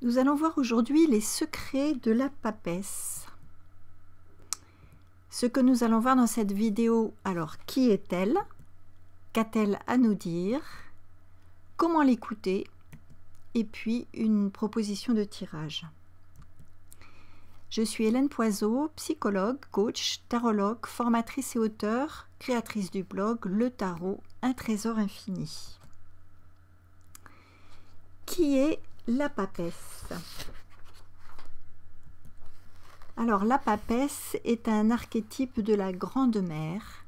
Nous allons voir aujourd'hui les secrets de la papesse. Ce que nous allons voir dans cette vidéo, alors qui est-elle? Qu'a-t-elle à nous dire? Comment l'écouter? Et puis une proposition de tirage. Je suis Hélène Poiseau, psychologue, coach, tarologue, formatrice et auteure, créatrice du blog Le Tarot, un trésor infini. Qui est la papesse? Alors la papesse est un archétype de la grande mère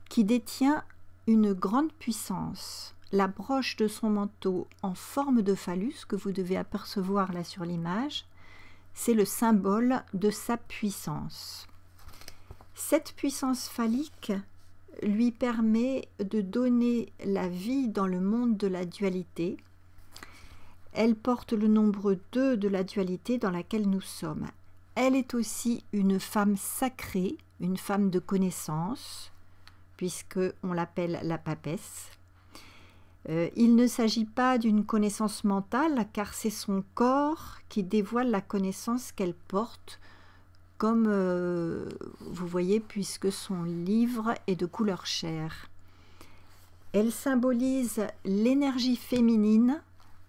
qui détient une grande puissance. La broche de son manteau en forme de phallus que vous devez apercevoir là sur l'image, c'est le symbole de sa puissance. Cette puissance phallique lui permet de donner la vie dans le monde de la dualité. Elle porte le nombre 2 de la dualité dans laquelle nous sommes. Elle est aussi une femme sacrée, une femme de connaissance, puisqu'on l'appelle la papesse. Il ne s'agit pas d'une connaissance mentale, car c'est son corps qui dévoile la connaissance qu'elle porte, comme vous voyez, puisque son livre est de couleur chair. Elle symbolise l'énergie féminine,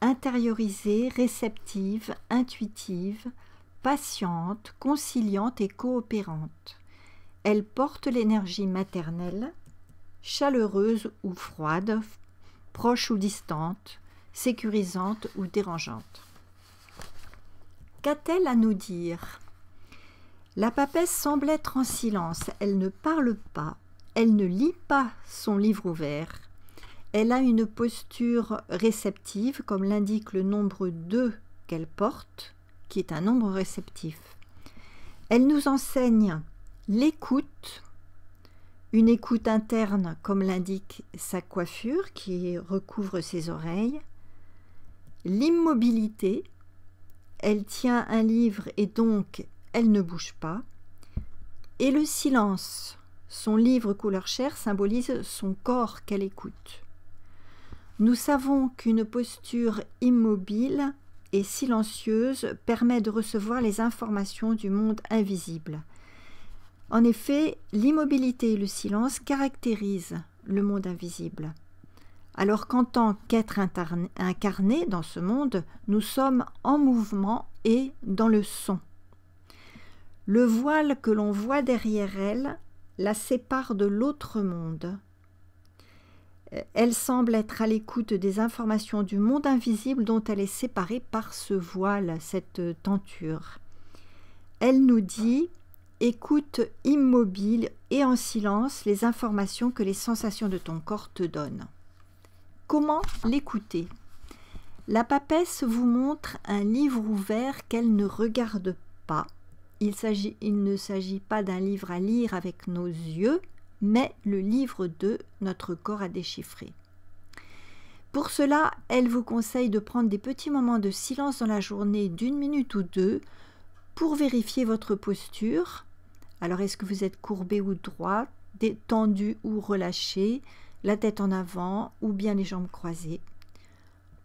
intériorisée, réceptive, intuitive, patiente, conciliante et coopérante. Elle porte l'énergie maternelle, chaleureuse ou froide, proche ou distante, sécurisante ou dérangeante. Qu'a-t-elle à nous dire? La papesse semble être en silence, elle ne parle pas, elle ne lit pas son livre ouvert. Elle a une posture réceptive, comme l'indique le nombre 2 qu'elle porte, qui est un nombre réceptif. Elle nous enseigne l'écoute, une écoute interne, comme l'indique sa coiffure qui recouvre ses oreilles, l'immobilité, elle tient un livre et donc elle ne bouge pas, et le silence, son livre couleur chair symbolise son corps qu'elle écoute. Nous savons qu'une posture immobile et silencieuse permet de recevoir les informations du monde invisible. En effet, l'immobilité et le silence caractérisent le monde invisible. Alors qu'en tant qu'être incarné dans ce monde, nous sommes en mouvement et dans le son. Le voile que l'on voit derrière elle la sépare de l'autre monde. Elle semble être à l'écoute des informations du monde invisible dont elle est séparée par ce voile, cette tenture. Elle nous dit « Écoute immobile et en silence les informations que les sensations de ton corps te donnent. » Comment l'écouter? La papesse vous montre un livre ouvert qu'elle ne regarde pas. Il ne s'agit pas d'un livre à lire avec nos yeux, mais le livre de notre corps à déchiffrer. Pour cela, elle vous conseille de prendre des petits moments de silence dans la journée d'1 minute ou 2 pour vérifier votre posture. Alors, est-ce que vous êtes courbé ou droit, détendu ou relâché, la tête en avant ou bien les jambes croisées?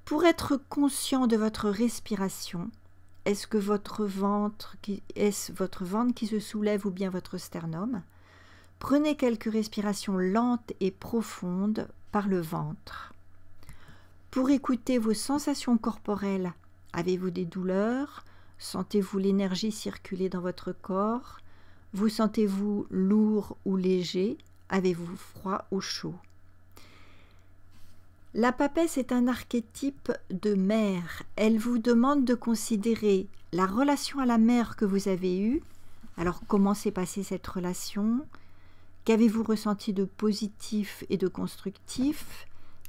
Pour être conscient de votre respiration, est-ce votre ventre qui se soulève ou bien votre sternum? Prenez quelques respirations lentes et profondes par le ventre. Pour écouter vos sensations corporelles, avez-vous des douleurs? Sentez-vous l'énergie circuler dans votre corps? Vous sentez-vous lourd ou léger? Avez-vous froid ou chaud? La papesse est un archétype de mère. Elle vous demande de considérer la relation à la mère que vous avez eue. Alors, comment s'est passée cette relation? Qu'avez-vous ressenti de positif et de constructif?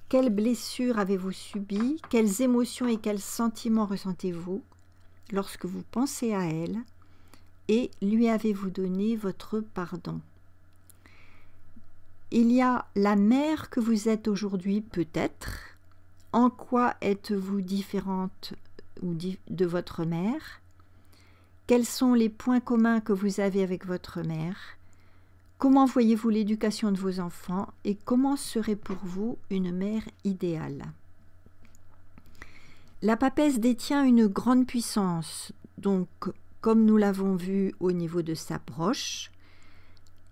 Quelles blessures avez-vous subies? Quelles émotions et quels sentiments ressentez-vous lorsque vous pensez à elle? Et lui avez-vous donné votre pardon? Il y a la mère que vous êtes aujourd'hui peut-être. En quoi êtes-vous différente de votre mère? Quels sont les points communs que vous avez avec votre mère? Comment voyez-vous l'éducation de vos enfants et comment serait pour vous une mère idéale? La papesse détient une grande puissance, donc comme nous l'avons vu au niveau de sa broche,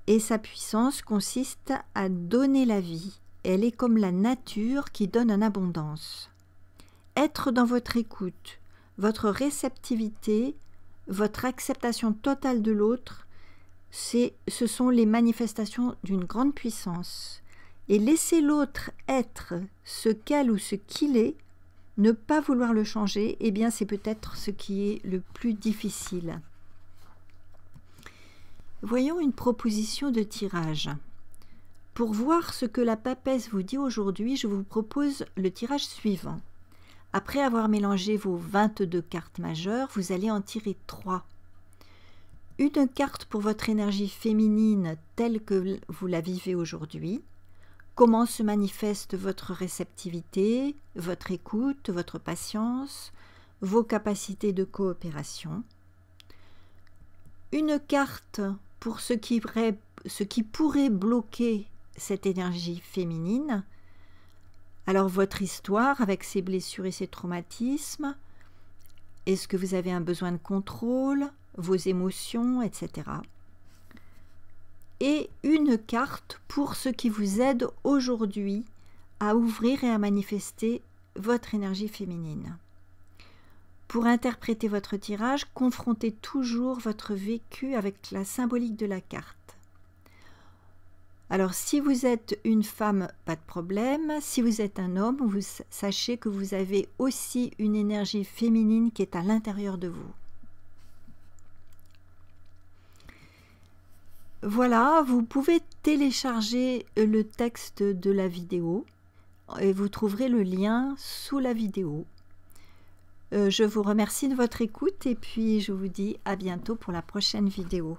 et sa puissance consiste à donner la vie. Elle est comme la nature qui donne en abondance. Être dans votre écoute, votre réceptivité, votre acceptation totale de l'autre, ce sont les manifestations d'une grande puissance. Et laisser l'autre être ce qu'elle ou ce qu'il est, ne pas vouloir le changer, eh bien c'est peut-être ce qui est le plus difficile. Voyons une proposition de tirage. Pour voir ce que la papesse vous dit aujourd'hui, je vous propose le tirage suivant. Après avoir mélangé vos 22 cartes majeures, vous allez en tirer 3. Une carte pour votre énergie féminine telle que vous la vivez aujourd'hui. Comment se manifeste votre réceptivité, votre écoute, votre patience, vos capacités de coopération. Une carte pour ce qui pourrait bloquer cette énergie féminine. Alors votre histoire avec ses blessures et ses traumatismes. Est-ce que vous avez un besoin de contrôle, vos émotions, etc. Et une carte pour ce qui vous aide aujourd'hui à ouvrir et à manifester votre énergie féminine. Pour interpréter votre tirage, confrontez toujours votre vécu avec la symbolique de la carte. Alors si vous êtes une femme, pas de problème. Si vous êtes un homme, vous sachez que vous avez aussi une énergie féminine qui est à l'intérieur de vous. Voilà, vous pouvez télécharger le texte de la vidéo et vous trouverez le lien sous la vidéo. Je vous remercie de votre écoute et puis je vous dis à bientôt pour la prochaine vidéo.